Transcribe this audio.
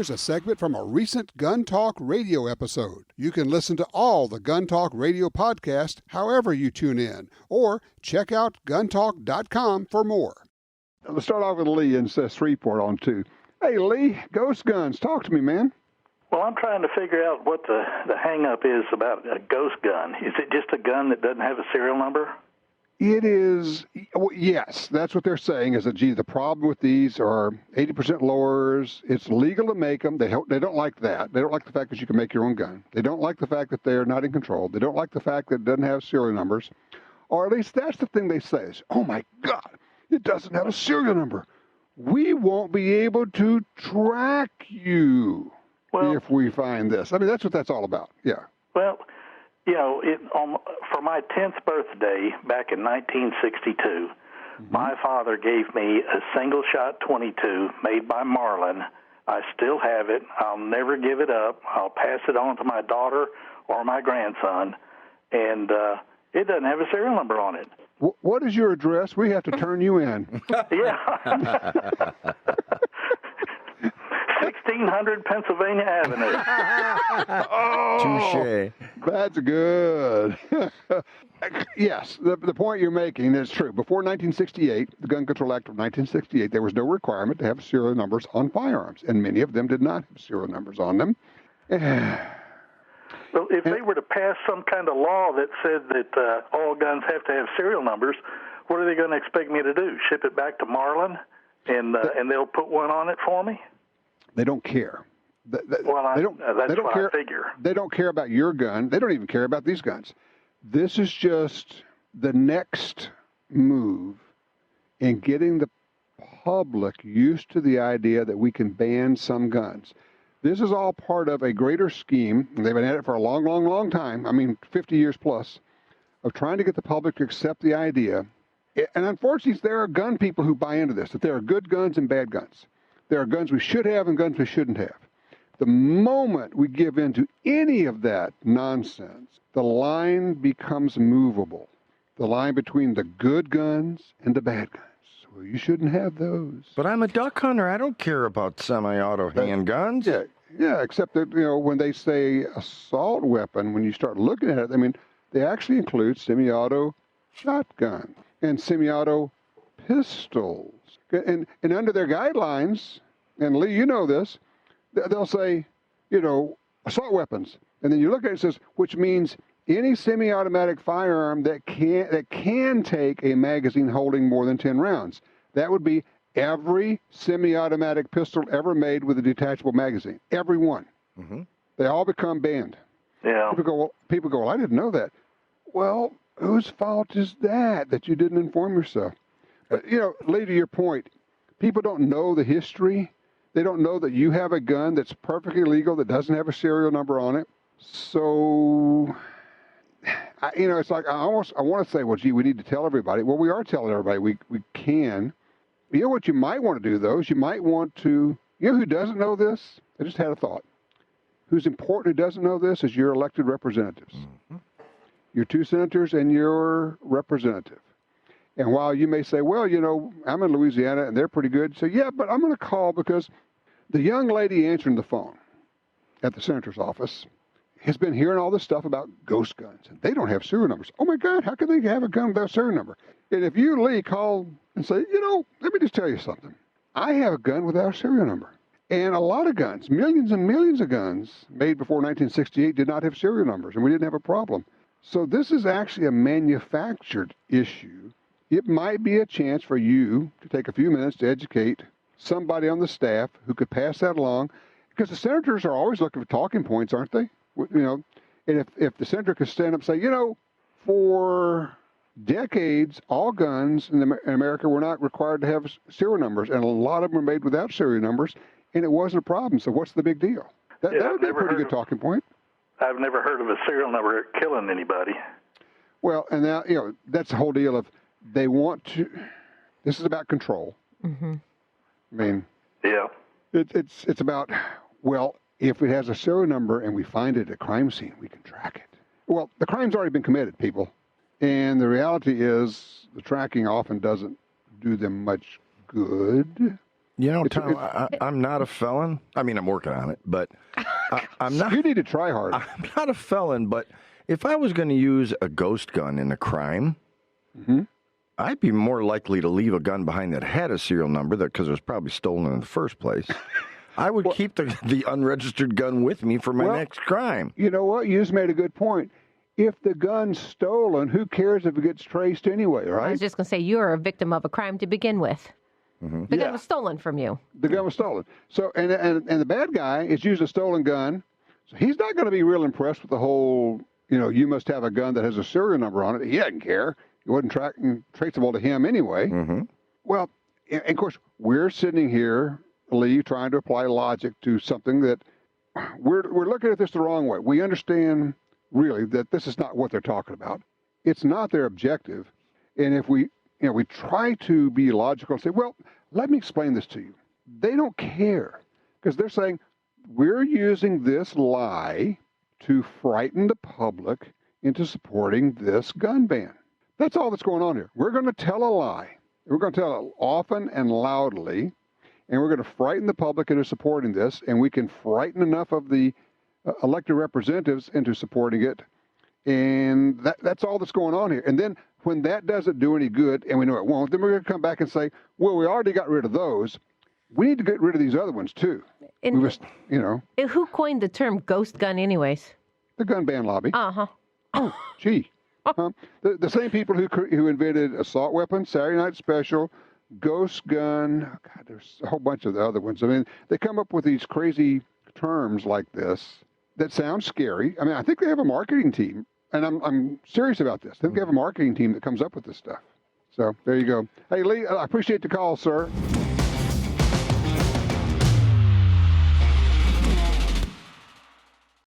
Here's a segment from a recent Gun Talk radio episode. You can listen to all the Gun Talk radio podcasts however you tune in, or check out guntalk.com for more. Let's start off with Lee in Shreveport on 2. Hey, Lee, Ghost Guns, talk to me, man. Well, I'm trying to figure out what the hang-up is about a ghost gun. Is it just a gun that doesn't have a serial number? It is, yes, that's what they're saying, is that, gee, the problem with these are 80% lowers. It's legal to make them. They don't like that. They don't like the fact that you can make your own gun. They don't like the fact that they're not in control. They don't like the fact that it doesn't have serial numbers. Or at least that's the thing they say is, oh, my God, it doesn't have a serial number. We won't be able to track you if we find this. I mean, that's what that's all about, yeah. Well, you know, for my 10th birthday back in 1962, my father gave me a single-shot .22 made by Marlin. I still have it. I'll never give it up. I'll pass it on to my daughter or my grandson, and it doesn't have a serial number on it. What is your address? We have to turn you in. Yeah. 1600 Pennsylvania Avenue. Oh, that's good. Yes, the point you're making is true. Before 1968, the Gun Control Act of 1968, there was no requirement to have serial numbers on firearms, and many of them did not have serial numbers on them. Well, if they were to pass some kind of law that said that all guns have to have serial numbers, what are they going to expect me to do? Ship it back to Marlin, and they'll put one on it for me? They don't care. That's what I figure. They don't care about your gun. They don't even care about these guns. This is just the next move in getting the public used to the idea that we can ban some guns. This is all part of a greater scheme, and they've been at it for a long, long, long time, 50 years plus, of trying to get the public to accept the idea. And unfortunately, there are gun people who buy into this, that there are good guns and bad guns. There are guns we should have and guns we shouldn't have. The moment we give in to any of that nonsense, the line becomes movable. The line between the good guns and the bad guns. Well, you shouldn't have those. But I'm a duck hunter. I don't care about semi-auto handguns. Yeah, except that, when they say assault weapon, when you start looking at it, they actually include semi-auto shotgun and semi-auto pistols. And under their guidelines, and Lee, you know this, they'll say, assault weapons. And then you look at it and it says, which means any semi-automatic firearm that can take a magazine holding more than 10 rounds. That would be every semi-automatic pistol ever made with a detachable magazine. Every one. Mm-hmm. They all become banned. Yeah. People go, well, I didn't know that. Well, whose fault is that you didn't inform yourself? But, Lee, to your point, people don't know the history. They don't know that you have a gun that's perfectly legal that doesn't have a serial number on it. So, it's like I want to say, well, gee, we need to tell everybody. Well, we are telling everybody we can. You know what you might want to do, though, is you might want to, who doesn't know this? I just had a thought. Who's important who doesn't know this is your elected representatives. Mm-hmm. Your 2 senators and your representative. And while you may say, well, I'm in Louisiana and they're pretty good. So, yeah, but I'm going to call because the young lady answering the phone at the senator's office has been hearing all this stuff about ghost guns. And they don't have serial numbers. Oh, my God, how can they have a gun without a serial number? And if you, Lee, call and say, let me just tell you something. I have a gun without a serial number. And a lot of guns, millions and millions of guns made before 1968 did not have serial numbers, and we didn't have a problem. So this is actually a manufactured issue. It might be a chance for you to take a few minutes to educate somebody on the staff who could pass that along, because the senators are always looking for talking points, aren't they? And if the senator could stand up and say, for decades, all guns in America were not required to have serial numbers, and a lot of them were made without serial numbers, and it wasn't a problem. So what's the big deal? That would be a pretty good talking point. I've never heard of a serial number killing anybody. Well, and now, that's the whole deal of they want to, this is about control. Mm-hmm. Yeah. It's about, well, if it has a serial number and we find it at a crime scene, we can track it. Well, the crime's already been committed, people. And the reality is the tracking often doesn't do them much good. You know, Tom, I'm not a felon. I mean, I'm working on it, but I'm not. You need to try harder. I'm not a felon, but if I was going to use a ghost gun in a crime, I'd be more likely to leave a gun behind that had a serial number because it was probably stolen in the first place. I would keep the unregistered gun with me for my next crime. You know what? You just made a good point. If the gun's stolen, who cares if it gets traced anyway, right? I was just going to say, you're a victim of a crime to begin with. The gun was stolen from you. The gun was stolen. So, and the bad guy is using a stolen gun. So he's not going to be real impressed with the whole, you must have a gun that has a serial number on it. He doesn't care. It wasn't traceable to him anyway. Well, and of course, we're sitting here, Lee, trying to apply logic to something that we're looking at this the wrong way. We understand really that this is not what they're talking about. It's not their objective. And if we try to be logical and say, well, let me explain this to you. They don't care because they're saying we're using this lie to frighten the public into supporting this gun ban. That's all that's going on here. We're going to tell a lie. We're going to tell it often and loudly, and we're going to frighten the public into supporting this, and we can frighten enough of the elected representatives into supporting it, and that's all that's going on here. And then when that doesn't do any good, and we know it won't, then we're going to come back and say, well, we already got rid of those. We need to get rid of these other ones, too. And who coined the term ghost gun anyways? The gun ban lobby. Uh-huh. Oh, gee. The same people who invented assault weapons, Saturday Night Special, ghost gun. Oh, God, there's a whole bunch of the other ones. I mean, they come up with these crazy terms like this that sound scary. I mean, I think they have a marketing team. And I'm serious about this. I think they have a marketing team that comes up with this stuff. So there you go. Hey, Lee, I appreciate the call, sir.